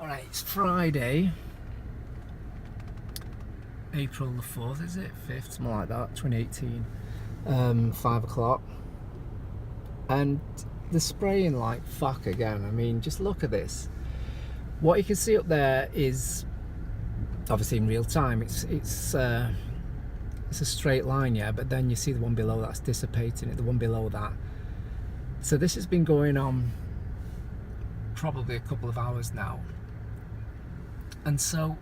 Alright, it's Friday, April the 4th, is it? 5th, something like that, 2018, 5 o'clock. And they're spraying like fuck again. I mean, just look at this. What you can see up there is obviously in real time. It's a straight line, yeah, but then you see the one below that's dissipating it, the one below that. So this has been going on probably a couple of hours now. And so,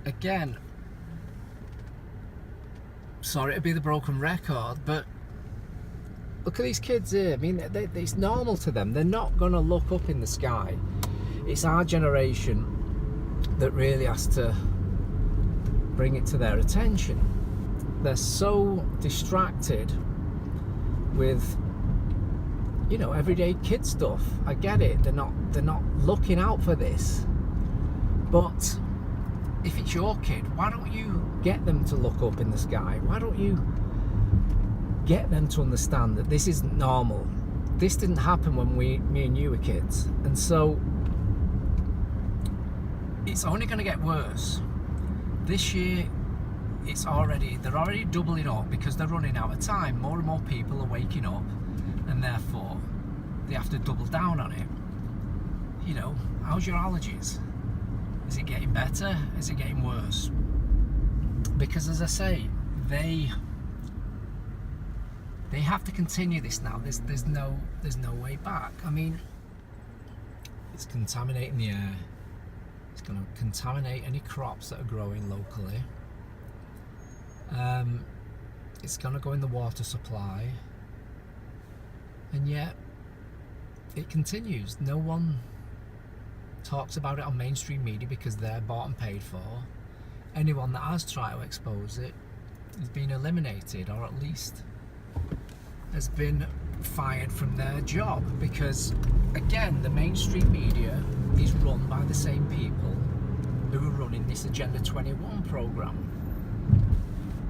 again, sorry to be the broken record, but look at these kids here. I mean, it's normal to them. They're not going to look up in the sky. It's our generation that really has to bring it to their attention. They're so distracted with, you know, everyday kid stuff. I get it. They're not looking out for this. But if it's your kid, why don't you get them to look up in the sky? Why don't you get them to understand that this isn't normal? This didn't happen when me and you were kids. And so it's only going to get worse. This year, they're already doubling up because they're running out of time. More and more people are waking up, and therefore they have to double down on it. You know, how's your allergies? Is it getting better? Is it getting worse? Because as I say, they have to continue this now. There's no way back. I mean, it's contaminating the air. It's going to contaminate any crops that are growing locally. It's going to go in the water supply. And yet, it continues. No one talks about it on mainstream media because they're bought and paid for. Anyone that has tried to expose it has been eliminated, or at least has been fired from their job, because again, the mainstream media is run by the same people who are running this Agenda 21 program.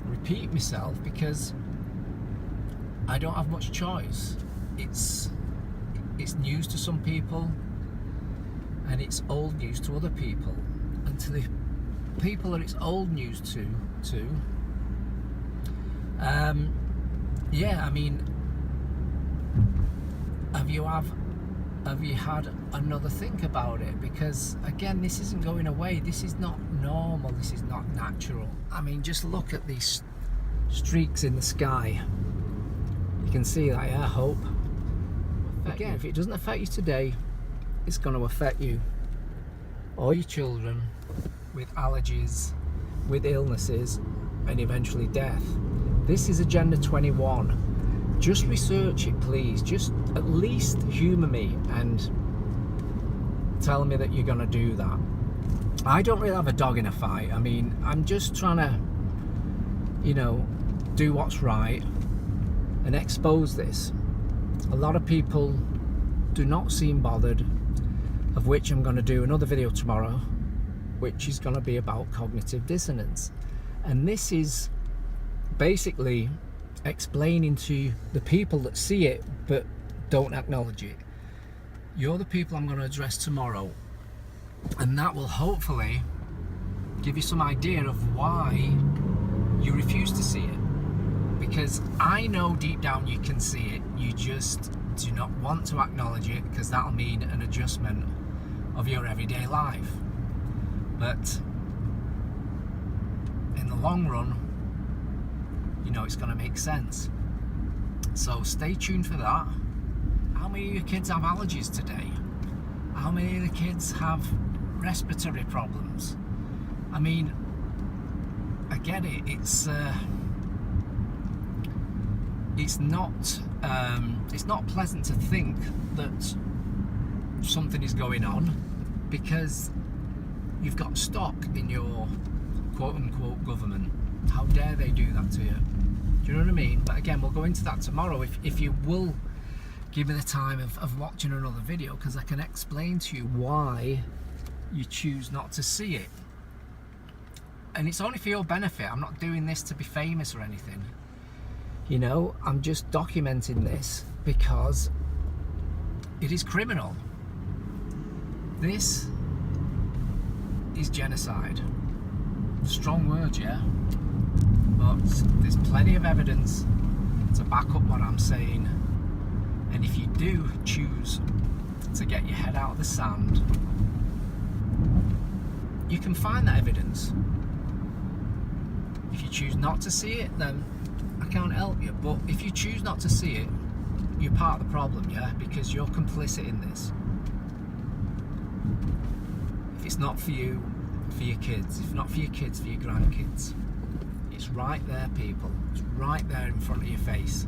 Repeat myself because I don't have much choice. It's news to some people and it's old news to other people, and to the people that it's old news to yeah, I mean, have you had another think about it? Because again, this isn't going away. This is not normal. This is not natural. I mean, just look at these streaks in the sky. You can see that, yeah, hope. Again, if it doesn't affect you today, it's going to affect you or your children with allergies, with illnesses, and eventually death. This is Agenda 21. Just research it, please. Just at least humour me and tell me that you're going to do that. I don't really have a dog in a fight. I mean, I'm just trying to, you know, do what's right and expose this. A lot of people do not seem bothered, of which I'm going to do another video tomorrow, which is going to be about cognitive dissonance. And this is basically explaining to the people that see it but don't acknowledge it. You're the people I'm going to address tomorrow, and that will hopefully give you some idea of why you refuse to see it. Because I know deep down you can see it, you just do not want to acknowledge it, because that'll mean an adjustment of your everyday life. But in the long run, you know, it's going to make sense. So stay tuned for that. How many of your kids have allergies today? How many of the kids have respiratory problems? I mean, I get it. It's not pleasant to think that something is going on, because you've got stock in your quote-unquote government. How dare they do that to you? Do you know what I mean? But again, we'll go into that tomorrow if you will give me the time of watching another video, because I can explain to you why you choose not to see it. And it's only for your benefit. I'm not doing this to be famous or anything. You know, I'm just documenting this because it is criminal. This is genocide. Strong words, yeah, but there's plenty of evidence to back up what I'm saying. And if you do choose to get your head out of the sand, you can find that evidence. If you choose not to see it, then I can't help you. But if you choose not to see it, you're part of the problem, yeah, because you're complicit in this. If it's not for you, for your kids. If not for your kids, for your grandkids. It's right there, people. It's right there in front of your face.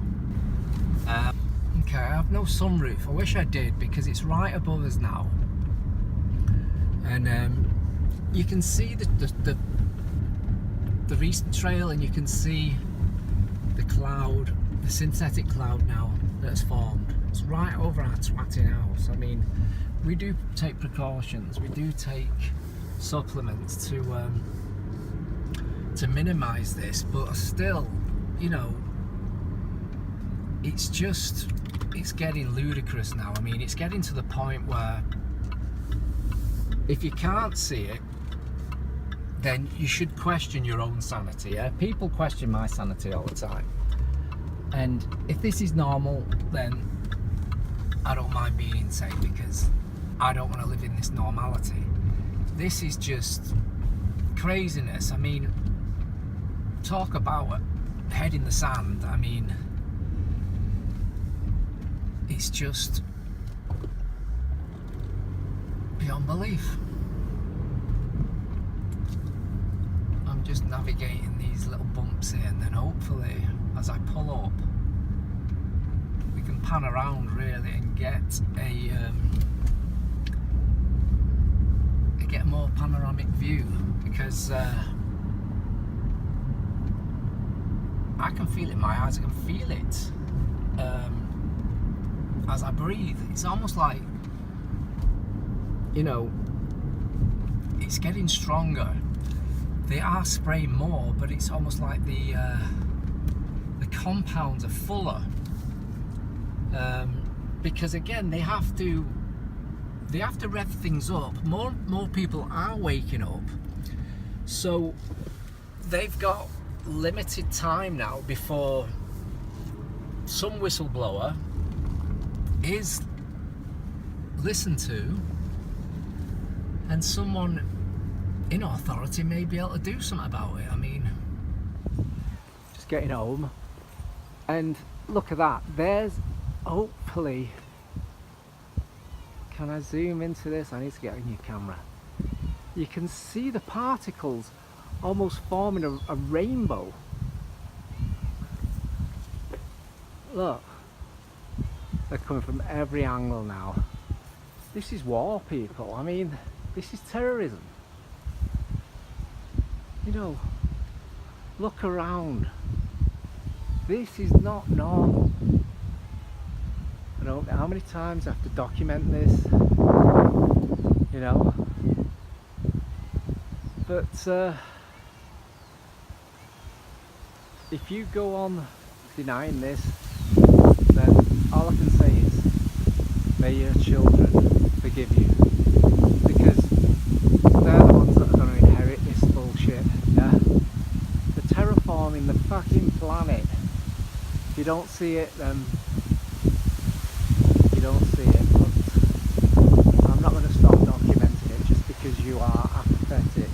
Okay, I have no sunroof. I wish I did, because it's right above us now. And you can see the recent trail, and you can see the cloud, the synthetic cloud now that has formed. It's right over our twatting house. I mean, we do take precautions. We do take supplements to minimise this, but still, you know, it's getting ludicrous now. I mean, it's getting to the point where if you can't see it, then you should question your own sanity. Yeah, people question my sanity all the time, and if this is normal, then I don't mind being insane, because I don't want to live in this normality. This is just craziness. I mean, talk about a head in the sand. I mean, it's just beyond belief. I'm just navigating these little bumps here, and then hopefully as I pull up we can pan around really and get a more panoramic view, because I can feel it in my eyes. I can feel it as I breathe. It's almost like, you know, it's getting stronger. They are spraying more, but it's almost like the compounds are fuller, because again they have to rev things up. More people are waking up, so they've got limited time now before some whistleblower is listened to, and someone in authority may be able to do something about it. I mean, just getting home, and look at that. There's, hopefully, can I zoom into this? I need to get on your camera. You can see the particles almost forming a rainbow. Look, they're coming from every angle now. This is war, people. I mean, this is terrorism. You know, look around. This is not normal. I don't know how many times I have to document this, you know, but if you go on denying this, then all I can say is may your children forgive you, because they're the ones that are going to inherit this bullshit. Yeah, they're terraforming the fucking planet. If you don't see it, then you don't see it. But I'm not going to stop documenting it just because you are apathetic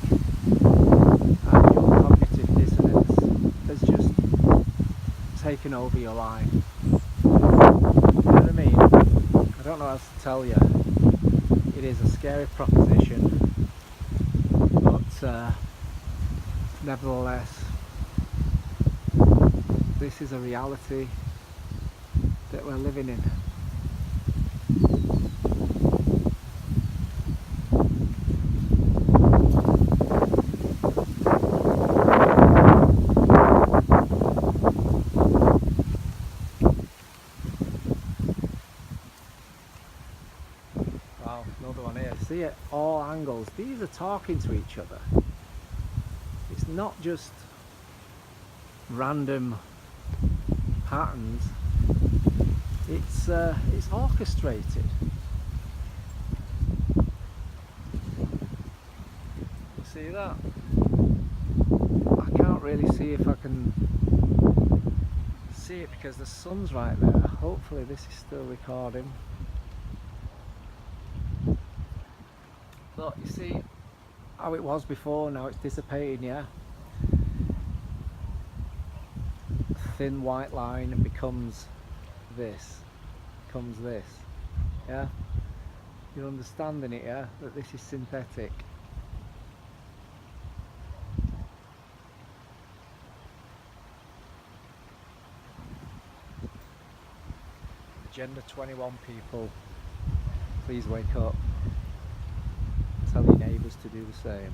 and your cognitive dissonance has just taken over your life. You know what I mean? I don't know how else to tell you. It is a scary proposition, but nevertheless, this is a reality that we're living in. Wow, another one here. See at all angles. These are talking to each other. It's not just random patterns. It's orchestrated. See that? I can't really see if I can see it because the sun's right there. Hopefully this is still recording. But you see how it was before, now it's dissipating, yeah? Thin white line becomes this, yeah? You're understanding it, yeah? That this is synthetic. Agenda 21 people, please wake up. Tell your neighbours to do the same.